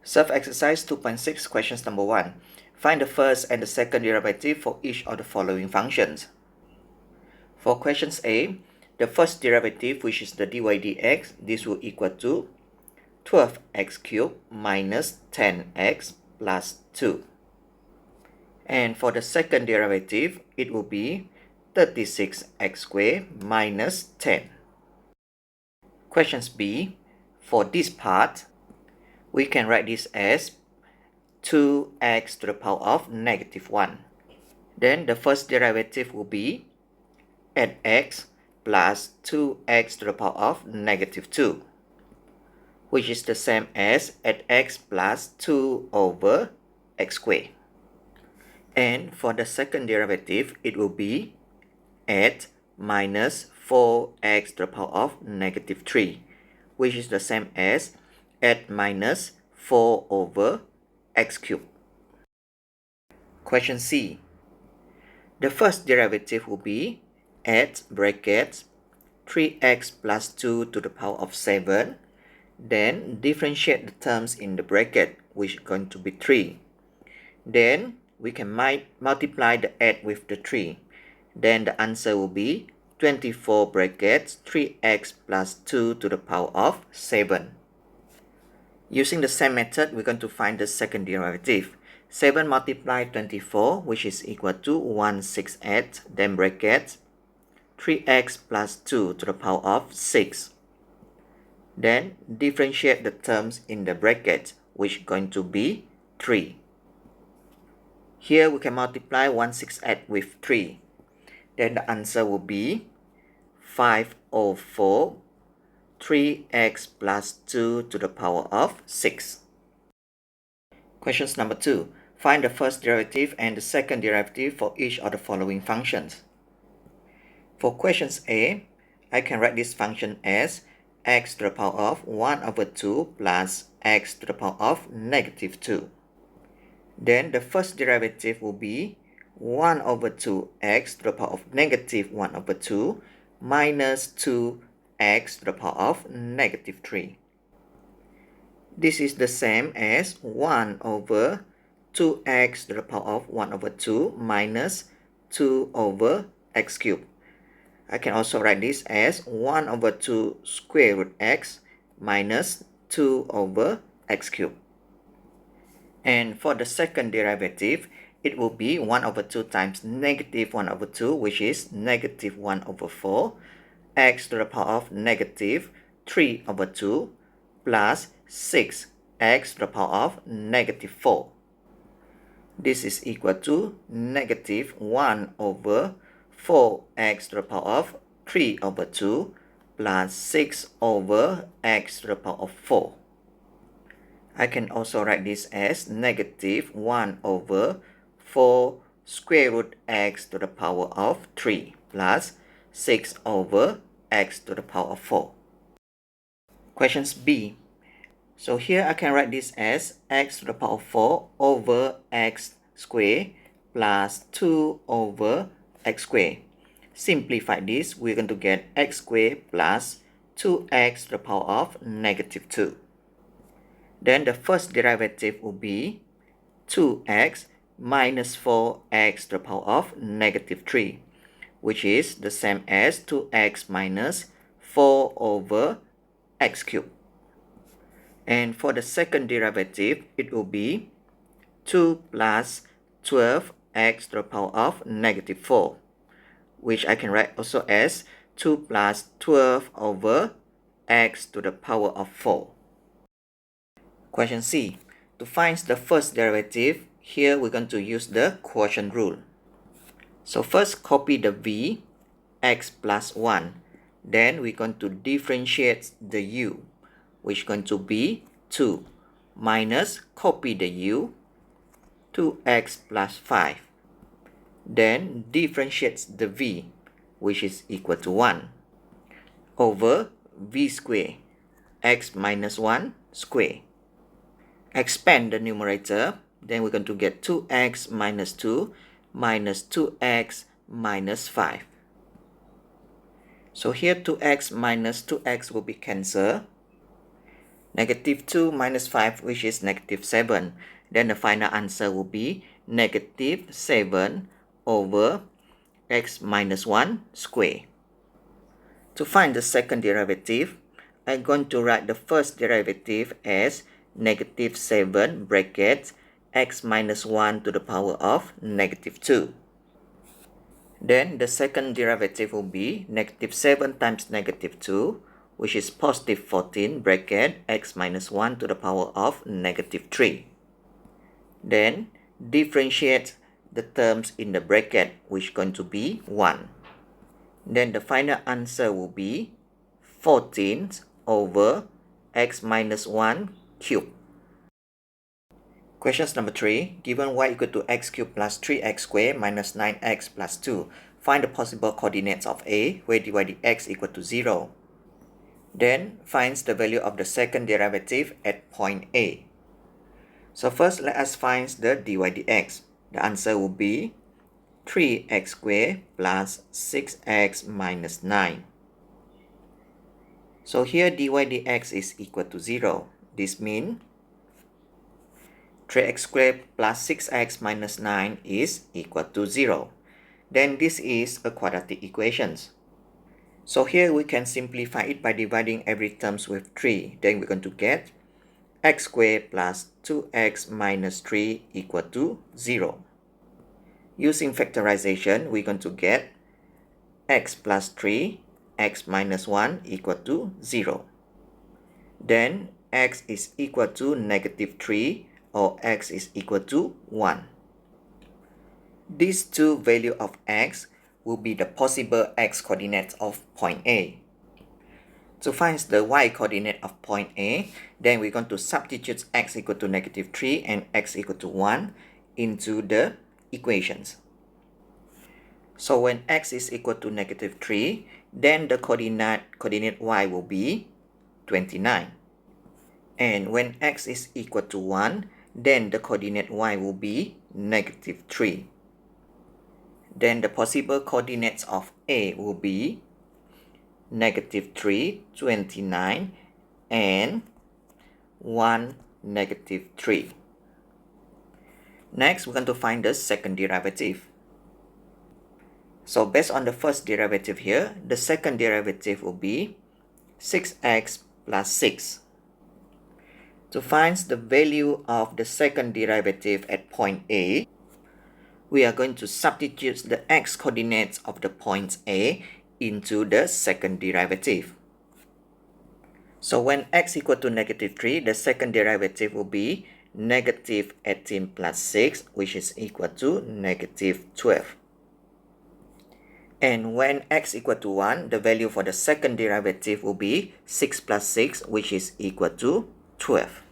Self-exercise 2.6, questions number 1. Find the first and the second derivative for each of the following functions. For questions A, the first derivative, which is the dy dx, this will equal to 12x cubed minus 10x plus 2. And for the second derivative, it will be 36x squared minus 10. Questions B, for this part, we can write this as 2x to the power of negative 1. Then the first derivative will be 8x plus 2x to the power of negative 2, which is the same as 8x plus 2 over x squared. And for the second derivative, it will be 8 minus 4x to the power of negative 3, which is the same as 8 minus 4 over x cubed. Question C. The first derivative will be 8 brackets 3x plus 2 to the power of 7. Then differentiate the terms in the bracket, which is going to be 3. Then we can multiply the 8 with the 3. Then the answer will be 24 brackets 3x plus 2 to the power of 7. Using the same method, we're going to find the second derivative. 7 multiplied 24, which is equal to 168, then brackets 3x plus 2 to the power of 6. Then differentiate the terms in the bracket, which is going to be 3. Here we can multiply 168 with 3. Then the answer will be 504 3x plus 2 to the power of 6. Questions number 2. Find the first derivative and the second derivative for each of the following functions. For questions A, I can write this function as x to the power of 1 over 2 plus x to the power of negative 2. Then the first derivative will be 1 over 2x to the power of negative 1 over 2 minus 2x to the power of negative 3. This is the same as 1 over 2x to the power of 1 over 2 minus 2 over x cubed. I can also write this as 1 over 2 square root x minus 2 over x cubed. And for the second derivative, it will be 1 over 2 times negative 1 over 2, which is negative 1 over 4, x to the power of negative 3 over 2, plus 6x to the power of negative 4. This is equal to negative 1 over 4x to the power of 3 over 2, plus 6 over x to the power of 4. I can also write this as negative 1 over 4 square root x to the power of 3 plus 6 over x to the power of 4. Questions B. So here I can write this as x to the power of 4 over x squared plus 2 over x squared. Simplify this, we're going to get x squared plus 2x to the power of negative 2. Then the first derivative will be 2x minus 4x to the power of negative 3, which is the same as 2x minus 4 over x cubed. And for the second derivative, it will be 2 plus 12x to the power of negative 4, which I can write also as 2 plus 12 over x to the power of 4. Question C. To find the first derivative, here we're going to use the quotient rule. So first copy the v, x plus 1. Then we're going to differentiate the u, which is going to be 2, minus copy the u, 2x plus 5. Then differentiate the v, which is equal to 1, over v squared, x minus 1 squared. Expand the numerator, then we're going to get 2x minus 2 minus 2x minus 5. So here 2x minus 2x will be cancelled. Negative 2 minus 5, which is negative 7. Then the final answer will be negative 7 over x minus 1 square. To find the second derivative, I'm going to write the first derivative as negative 7 bracket x minus 1 to the power of negative 2. Then the second derivative will be negative 7 times negative 2, which is positive 14 bracket x minus 1 to the power of negative 3. Then differentiate the terms in the bracket, which is going to be 1. Then the final answer will be 14 over x minus 1 cubed. Questions number 3. Given y equal to x cubed plus 3x squared minus 9x plus 2. Find the possible coordinates of A where dy dx equal to 0. Then finds the value of the second derivative at point A. So first let us find the dy dx. The answer will be 3x squared plus 6x minus 9. So here dy dx is equal to 0. This means 3x squared plus 6x minus 9 is equal to 0. Then this is a quadratic equation. So here we can simplify it by dividing every term with 3. Then we're going to get x squared plus 2x minus 3 equal to 0. Using factorization, we're going to get x plus 3, x minus 1 equal to 0. Then x is equal to negative 3 or x is equal to 1. These two values of x will be the possible x coordinates of point A. To find the y coordinate of point A, then we're going to substitute x equal to negative 3 and x equal to 1 into the equations. So when x is equal to negative 3, then the coordinate y will be 29. And when x is equal to 1, then the coordinate y will be negative 3. Then the possible coordinates of A will be negative 3, 29, and 1, negative 3. Next, we're going to find the second derivative. So based on the first derivative here, the second derivative will be 6x plus 6. To find the value of the second derivative at point A, we are going to substitute the x coordinates of the point A into the second derivative. So when x equal to negative 3, the second derivative will be negative 18 plus 6, which is equal to negative 12. And when x equal to 1, the value for the second derivative will be 6 plus 6, which is equal to 12.